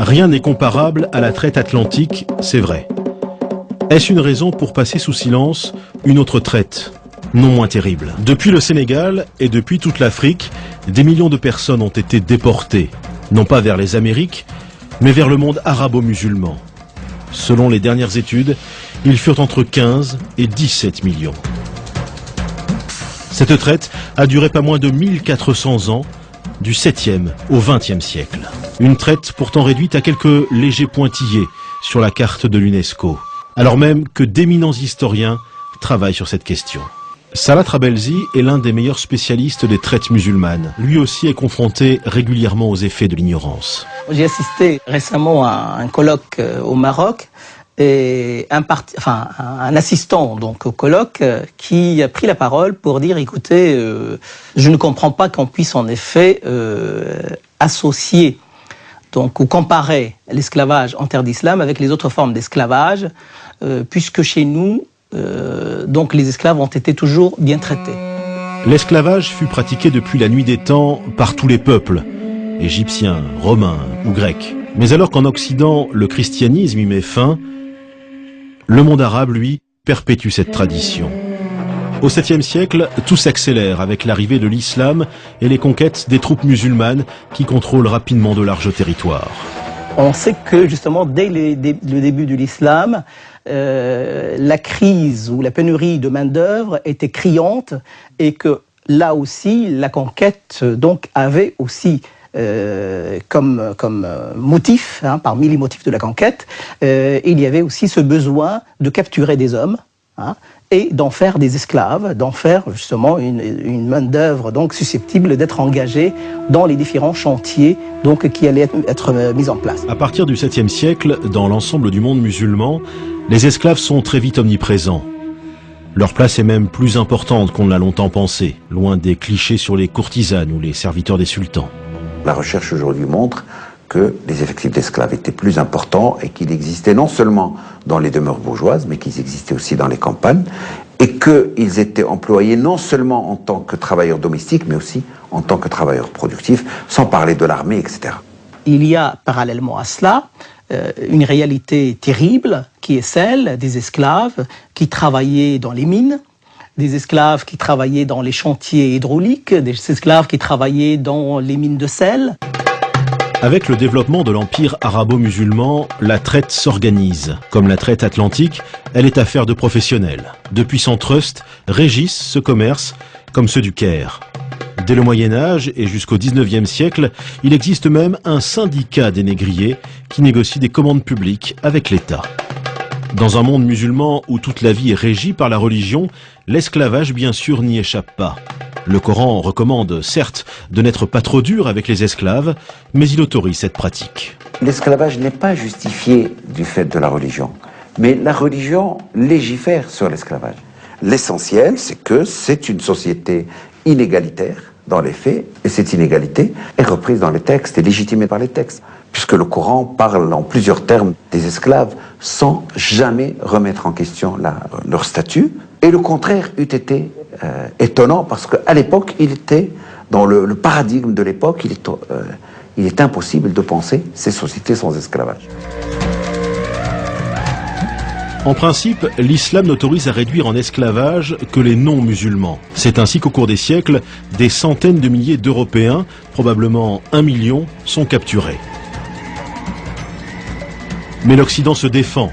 Rien n'est comparable à la traite atlantique, c'est vrai. Est-ce une raison pour passer sous silence une autre traite, non moins terrible? Depuis le Sénégal et depuis toute l'Afrique, des millions de personnes ont été déportées, non pas vers les Amériques, mais vers le monde arabo-musulman. Selon les dernières études, ils furent entre 15 et 17 millions. Cette traite a duré pas moins de 1400 ans, du 7e au 20e siècle. Une traite pourtant réduite à quelques légers pointillés sur la carte de l'UNESCO, alors même que d'éminents historiens travaillent sur cette question. Salah Trabelsi est l'un des meilleurs spécialistes des traites musulmanes. Lui aussi est confronté régulièrement aux effets de l'ignorance. J'ai assisté récemment à un colloque au Maroc et un assistant donc au colloque qui a pris la parole pour dire écoutez, je ne comprends pas qu'on puisse en effet associer donc ou comparer l'esclavage en terre d'islam avec les autres formes d'esclavage, puisque chez nous donc les esclaves ont été toujours bien traités. L'esclavage fut pratiqué depuis la nuit des temps par tous les peuples, égyptiens, romains ou grecs. Mais alors qu'en Occident, le christianisme y met fin, le monde arabe, lui, perpétue cette tradition. Au 7e siècle, tout s'accélère avec l'arrivée de l'islam et les conquêtes des troupes musulmanes qui contrôlent rapidement de larges territoires. On sait que justement, dès le début de l'islam, la crise ou la pénurie de main-d'œuvre était criante et que là aussi, la conquête donc avait aussi comme motif, parmi les motifs de la conquête, il y avait aussi ce besoin de capturer des hommes et d'en faire des esclaves, d'en faire justement une main-d'œuvre donc susceptible d'être engagée dans les différents chantiers donc qui allaient être mis en place. À partir du 7e siècle, dans l'ensemble du monde musulman, les esclaves sont très vite omniprésents. Leur place est même plus importante qu'on ne l'a longtemps pensé, loin des clichés sur les courtisanes ou les serviteurs des sultans. La recherche aujourd'hui montre que les effectifs d'esclaves étaient plus importants et qu'ils existaient non seulement dans les demeures bourgeoises, mais qu'ils existaient aussi dans les campagnes, et qu'ils étaient employés non seulement en tant que travailleurs domestiques, mais aussi en tant que travailleurs productifs, sans parler de l'armée, etc. Il y a parallèlement à cela une réalité terrible qui est celle des esclaves qui travaillaient dans les mines, des esclaves qui travaillaient dans les chantiers hydrauliques, des esclaves qui travaillaient dans les mines de sel. Avec le développement de l'empire arabo-musulman, la traite s'organise. Comme la traite atlantique, elle est affaire de professionnels. De puissants trusts régissent ce commerce, comme ceux du Caire. Dès le Moyen-Âge et jusqu'au 19e siècle, il existe même un syndicat des négriers qui négocie des commandes publiques avec l'État. Dans un monde musulman où toute la vie est régie par la religion, l'esclavage bien sûr n'y échappe pas. Le Coran recommande, certes, de n'être pas trop dur avec les esclaves, mais il autorise cette pratique. L'esclavage n'est pas justifié du fait de la religion, mais la religion légifère sur l'esclavage. L'essentiel, c'est que c'est une société inégalitaire dans les faits, et cette inégalité est reprise dans les textes et légitimée par les textes, puisque le Coran parle en plusieurs termes des esclaves sans jamais remettre en question leur statut, et le contraire eût été étonnant, parce qu'à l'époque, il était, dans le paradigme de l'époque, il est impossible de penser ces sociétés sans esclavage. En principe, l'islam n'autorise à réduire en esclavage que les non-musulmans. C'est ainsi qu'au cours des siècles, des centaines de milliers d'Européens, probablement 1 million, sont capturés. Mais l'Occident se défend.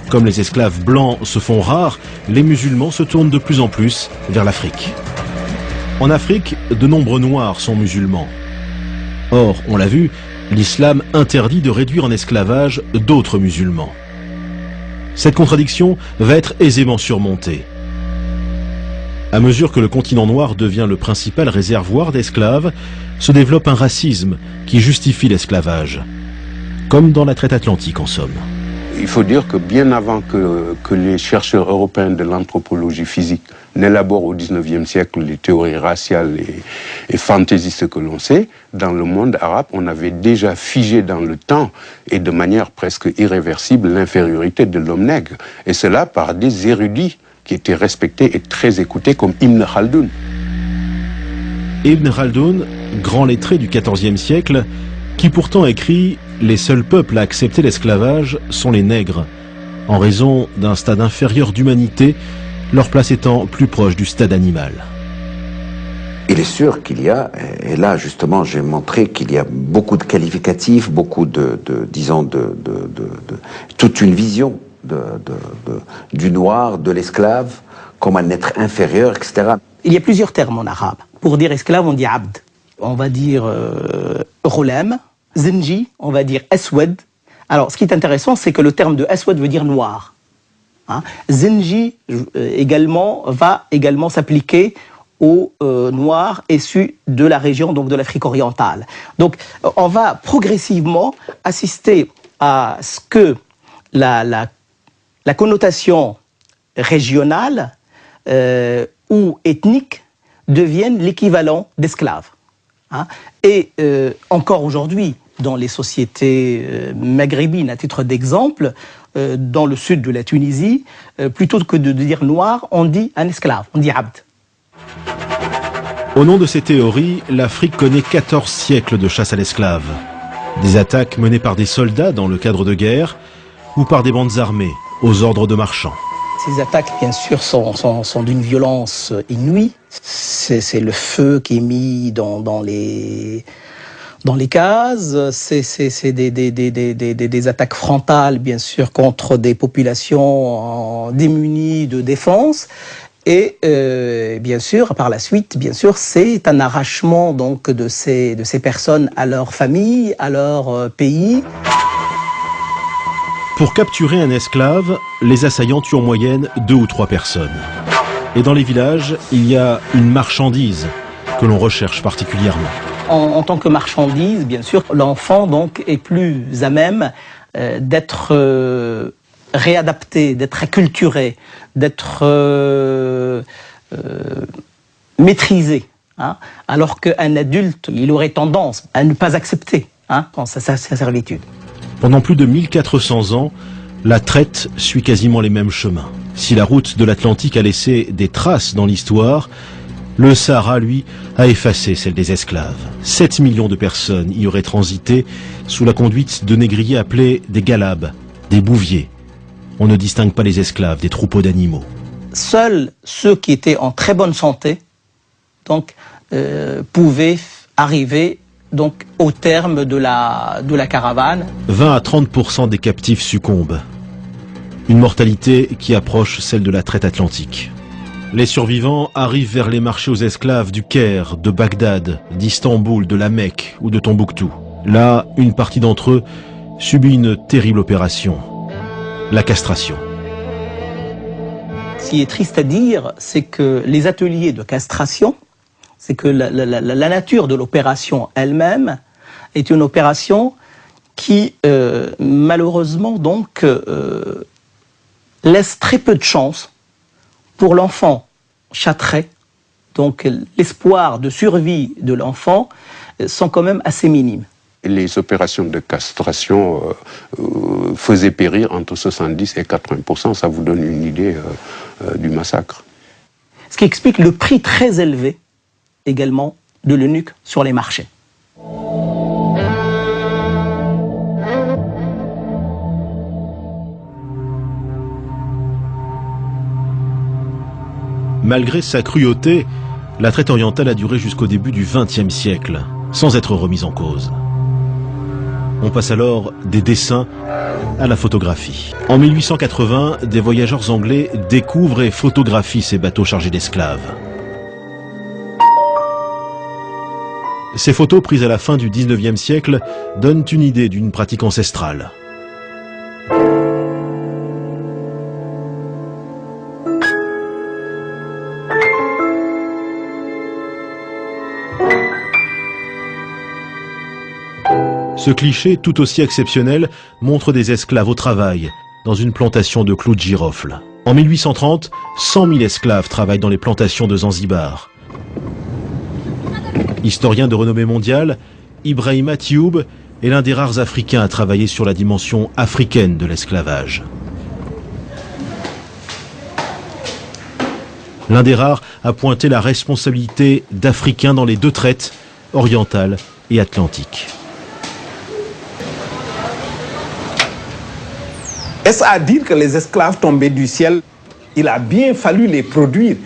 Comme les esclaves blancs se font rares, les musulmans se tournent de plus en plus vers l'Afrique. En Afrique, de nombreux noirs sont musulmans. Or, on l'a vu, l'islam interdit de réduire en esclavage d'autres musulmans. Cette contradiction va être aisément surmontée. À mesure que le continent noir devient le principal réservoir d'esclaves, se développe un racisme qui justifie l'esclavage, comme dans la traite atlantique en somme. Il faut dire que bien avant que les chercheurs européens de l'anthropologie physique n'élaborent au XIXe siècle les théories raciales et fantaisistes que l'on sait, dans le monde arabe, on avait déjà figé dans le temps et de manière presque irréversible l'infériorité de l'homme nègre. Et cela par des érudits qui étaient respectés et très écoutés comme Ibn Khaldoun. Ibn Khaldoun, grand lettré du XIVe siècle, qui pourtant écrit « Les seuls peuples à accepter l'esclavage sont les nègres », en raison d'un stade inférieur d'humanité, leur place étant plus proche du stade animal. Il est sûr qu'il y a, et là justement j'ai montré qu'il y a beaucoup de qualificatifs, beaucoup toute une vision du noir, de l'esclave, comme un être inférieur, etc. Il y a plusieurs termes en arabe. Pour dire esclave, on dit abd. On va dire ghulam, zinji, on va dire aswad. Alors, ce qui est intéressant, c'est que le terme de aswad veut dire noir. Hein? Zinji va également s'appliquer aux noirs issus de la région, donc de l'Afrique orientale. Donc, on va progressivement assister à ce que la connotation régionale ou ethnique devienne l'équivalent d'esclave. Hein? Et encore aujourd'hui, dans les sociétés maghrébines, à titre d'exemple, dans le sud de la Tunisie, plutôt que de dire noir, on dit un esclave, on dit abd. Au nom de ces théories, l'Afrique connaît 14 siècles de chasse à l'esclave. Des attaques menées par des soldats dans le cadre de guerre ou par des bandes armées aux ordres de marchands. Ces attaques, bien sûr, sont d'une violence inouïe. C'est le feu qui est mis dans les cases. C'est des attaques frontales, bien sûr, contre des populations démunies de défense. Et bien sûr, par la suite, bien sûr, c'est un arrachement donc de ces personnes à leur famille, à leur pays. Pour capturer un esclave, les assaillants tuent en moyenne 2 ou 3 personnes. Et dans les villages, il y a une marchandise que l'on recherche particulièrement. En tant que marchandise, bien sûr, l'enfant donc est plus à même d'être réadapté, d'être acculturé, d'être maîtrisé. Hein, alors qu'un adulte, il aurait tendance à ne pas accepter sa servitude. Pendant plus de 1400 ans, la traite suit quasiment les mêmes chemins. Si la route de l'Atlantique a laissé des traces dans l'histoire, le Sahara, lui, a effacé celle des esclaves. 7 millions de personnes y auraient transité sous la conduite de négriers appelés des galabes, des bouviers. On ne distingue pas les esclaves des troupeaux d'animaux. Seuls ceux qui étaient en très bonne santé donc, pouvaient arriver donc, au terme de la caravane. 20 à 30% des captifs succombent. Une mortalité qui approche celle de la traite atlantique. Les survivants arrivent vers les marchés aux esclaves du Caire, de Bagdad, d'Istanbul, de la Mecque ou de Tombouctou. Là, une partie d'entre eux subit une terrible opération, la castration. Ce qui est triste à dire, c'est que les ateliers de castration, c'est que la nature de l'opération elle-même est une opération qui, malheureusement, donc, laisse très peu de chance pour l'enfant châtré. Donc, l'espoir de survie de l'enfant sont quand même assez minimes. Les opérations de castration faisaient périr entre 70 et 80%. Ça vous donne une idée du massacre. Ce qui explique le prix très élevé également de l'eunuque sur les marchés. Malgré sa cruauté, la traite orientale a duré jusqu'au début du XXe siècle, sans être remise en cause. On passe alors des dessins à la photographie. En 1880, des voyageurs anglais découvrent et photographient ces bateaux chargés d'esclaves. Ces photos prises à la fin du XIXe siècle donnent une idée d'une pratique ancestrale. Ce cliché, tout aussi exceptionnel, montre des esclaves au travail, dans une plantation de clous de girofle. En 1830, 100 000 esclaves travaillent dans les plantations de Zanzibar. Historien de renommée mondiale, Ibrahima Thioub est l'un des rares Africains à travailler sur la dimension africaine de l'esclavage. L'un des rares a pointé la responsabilité d'Africains dans les deux traites, orientale et atlantique. Est-ce à dire que les esclaves tombaient du ciel? Il a bien fallu les produire.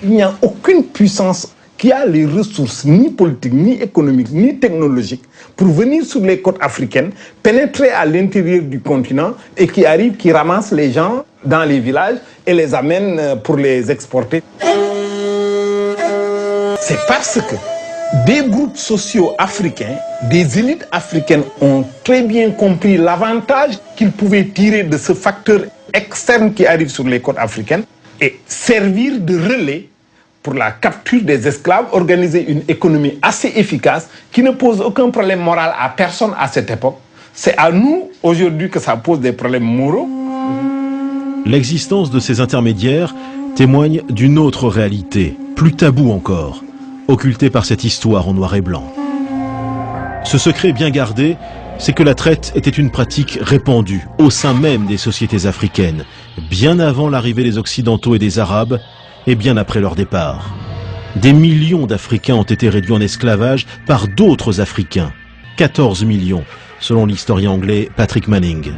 Il n'y a aucune puissance qui a les ressources ni politiques, ni économiques, ni technologiques pour venir sur les côtes africaines, pénétrer à l'intérieur du continent et qui arrive, qui ramasse les gens dans les villages et les amène pour les exporter. C'est parce que des groupes sociaux africains, des élites africaines ont très bien compris l'avantage qu'ils pouvaient tirer de ce facteur externe qui arrive sur les côtes africaines et servir de relais pour la capture des esclaves, organiser une économie assez efficace qui ne pose aucun problème moral à personne à cette époque. C'est à nous, aujourd'hui, que ça pose des problèmes moraux. L'existence de ces intermédiaires témoigne d'une autre réalité, plus taboue encore, occultée par cette histoire en noir et blanc. Ce secret bien gardé, c'est que la traite était une pratique répandue au sein même des sociétés africaines, bien avant l'arrivée des Occidentaux et des Arabes, et bien après leur départ. Des millions d'Africains ont été réduits en esclavage par d'autres Africains. 14 millions, selon l'historien anglais Patrick Manning.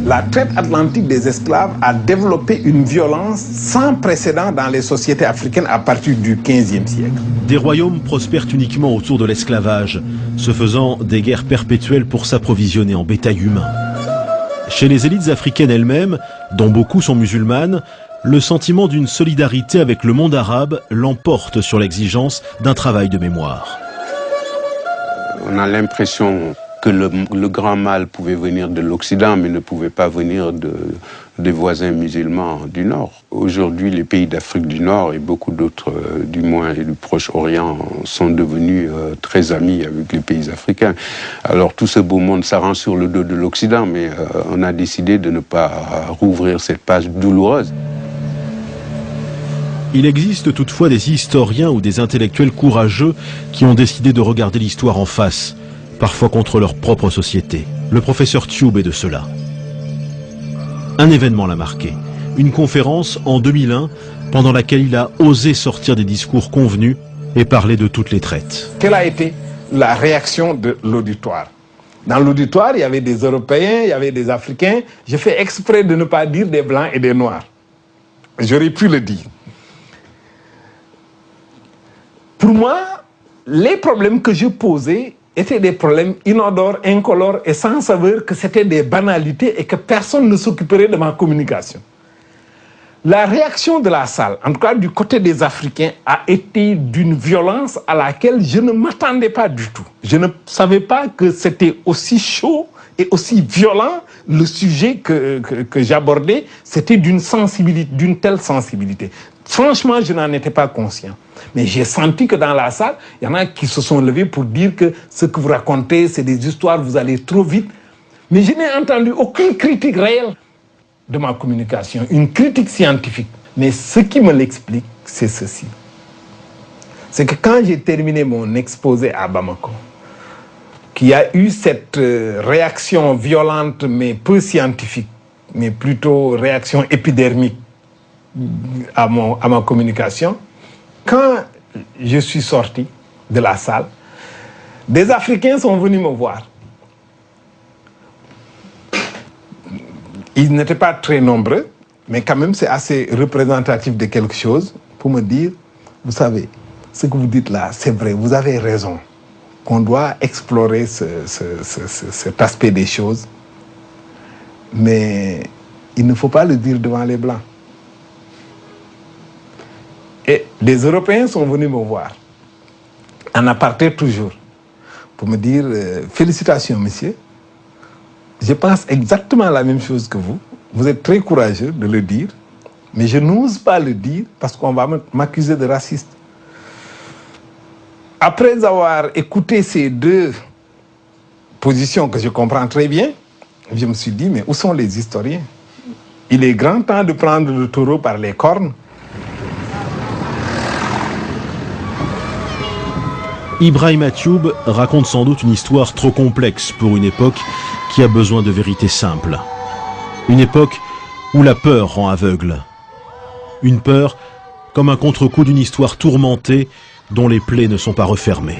La traite atlantique des esclaves a développé une violence sans précédent dans les sociétés africaines à partir du XVe siècle. Des royaumes prospèrent uniquement autour de l'esclavage, se faisant des guerres perpétuelles pour s'approvisionner en bétail humain. Chez les élites africaines elles-mêmes, dont beaucoup sont musulmanes, le sentiment d'une solidarité avec le monde arabe l'emporte sur l'exigence d'un travail de mémoire. On a l'impression que le grand mal pouvait venir de l'Occident, mais ne pouvait pas venir des voisins musulmans du Nord. Aujourd'hui, les pays d'Afrique du Nord et beaucoup d'autres, du moins et du Proche-Orient, sont devenus très amis avec les pays africains. Alors tout ce beau monde s'arrange sur le dos de l'Occident, mais on a décidé de ne pas rouvrir cette page douloureuse. Il existe toutefois des historiens ou des intellectuels courageux qui ont décidé de regarder l'histoire en face, parfois contre leur propre société. Le professeur Tube est de cela. Un événement l'a marqué, une conférence en 2001 pendant laquelle il a osé sortir des discours convenus et parler de toutes les traites. Quelle a été la réaction de l'auditoire? Dans l'auditoire, il y avait des Européens, il y avait des Africains. J'ai fait exprès de ne pas dire des Blancs et des Noirs. J'aurais pu le dire. Pour moi, les problèmes que je posais étaient des problèmes inodores, incolores et sans saveur, que c'était des banalités et que personne ne s'occuperait de ma communication. La réaction de la salle, en tout cas du côté des Africains, a été d'une violence à laquelle je ne m'attendais pas du tout. Je ne savais pas que c'était aussi chaud et aussi violent. Le sujet que j'abordais, c'était d'une sensibilité, d'une telle sensibilité. Franchement, je n'en étais pas conscient. Mais j'ai senti que dans la salle, il y en a qui se sont levés pour dire que ce que vous racontez, c'est des histoires, vous allez trop vite. Mais je n'ai entendu aucune critique réelle de ma communication, une critique scientifique. Mais ce qui me l'explique, c'est ceci. C'est que quand j'ai terminé mon exposé à Bamako, qu'il y a eu cette réaction violente, mais peu scientifique, mais plutôt réaction épidermique à ma communication, quand je suis sorti de la salle, des Africains sont venus me voir. Ils n'étaient pas très nombreux, mais quand même c'est assez représentatif de quelque chose pour me dire, vous savez, ce que vous dites là, c'est vrai, vous avez raison, qu'on doit explorer cet aspect des choses, mais il ne faut pas le dire devant les Blancs. Et les Européens sont venus me voir, en aparté toujours, pour me dire félicitations, monsieur. Je pense exactement la même chose que vous. Vous êtes très courageux de le dire, mais je n'ose pas le dire parce qu'on va m'accuser de raciste. Après avoir écouté ces deux positions que je comprends très bien, je me suis dit, mais où sont les historiens? Il est grand temps de prendre le taureau par les cornes. Ibrahima Tube raconte sans doute une histoire trop complexe pour une époque qui a besoin de vérités simples. Une époque où la peur rend aveugle. Une peur comme un contre-coup d'une histoire tourmentée dont les plaies ne sont pas refermées.